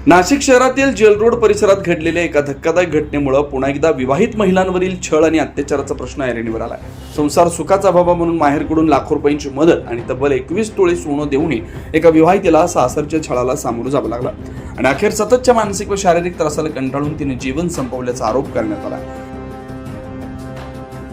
नाशिक शहरातील gel road परिसरात घडलेल्या एका धक्कादायक घटनेमुळे पुन्हा एकदा विवाहित महिलांवरील छळ आणि अत्याचाराचा प्रश्न ऐरणीवर आलाय। संसार सुखाचा व्हावा म्हणून माहेरकडून लाखो रुपयांची मदत आणि तब्बल 21 तोळे सोनं देऊनही एका विवाहितेला सासरच्या छळाला सामोरं जावं लागलं आणि अखेर सततच्या मानसिक व शारीरिक त्रासाला कंटाळून तिने जीवन संपवल्याचा आरोप करण्यात आला।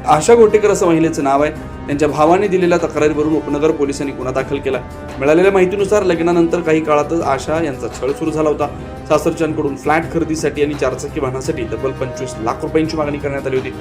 आशा गोटेकर असं महिलेचं नाव आहे। त्यांच्या भावाने दिलेल्या तक्रारीवरून उपनगर पोलिसांनी गुन्हा दाखल केला। मिळालेल्या माहितीनुसार लग्नानंतर काही काळातच आशा यांचा छळ सुरू झाला होता। सासरच्यांकडून फ्लॅट खरेदीसाठी आणि चारचाकी वाहनासाठी तब्बल 25 लाख रुपयांची मागणी करण्यात आली होती।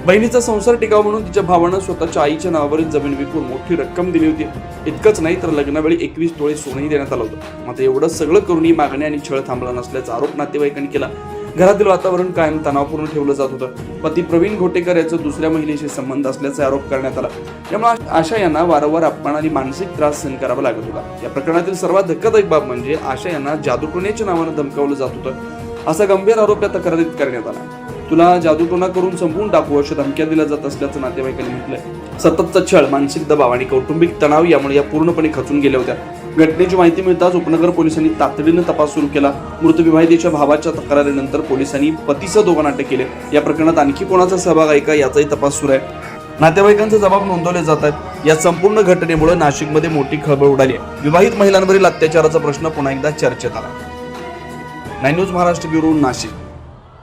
बहिणीचा संसार टिकावा म्हणून तिच्या भावानं स्वतःच्या आईच्या नावावरील जमीन विकून मोठी रक्कम दिली होती। इतकंच नाही तर लग्नावेळी 21 तोळे सोनंही देण्यात आलं होतं। मात्र एवढं सगळं करूनही मागणी आणि छळ थांबला नसल्याचा आरोप नातेवाईकांनी केला। घरातील वातावरण कायम तणावपूर्ण ठेवलं जात होतं। पती प्रवीण घोटेकर याचा दुसऱ्या महिलेशी संबंध असल्याचा आरोप करण्यात आला। त्यामुळे आशा यांना वारंवार अपमान आणि मानसिक त्रास सहन करावा लागत होता। या प्रकरणातील सर्वात धक्कादायक बाब म्हणजे आशा यांना जादूटोण्याच्या नावानं धमकावलं जात होतं। असा गंभीर आरोप या तक्रारीत करण्यात आला। तुला जादूटोणा करून संपवून टाकू अशा धमक्या दिल्या जात असल्याचं नातेवाईकांनी म्हटलंय। सततचा छळ, मानसिक दबाव आणि कौटुंबिक तणाव यामुळे या पूर्णपणे खचून गेल्या होत्या। घटनेची माहिती मिळताच उपनगर पोलिसांनी तातडीनं तपास सुरू केला। मृत विवाहितेच्या भावाच्या तक्रारीनंतर पोलिसांनी पतीसह दोघांना अटक केले। या प्रकरणात आणखी कोणाचा सहभाग आहे का याचाही तपास सुरू आहे। नातेवाईकांचे जबाब नोंदवले जात आहेत। या संपूर्ण घटनेमुळे नाशिकमध्ये मोठी खळबळ उडाली आहे। विवाहित महिलांवरील अत्याचाराचा प्रश्न पुन्हा एकदा चर्चेत आला। 9 न्यूज महाराष्ट्र ब्युरो, नाशिक।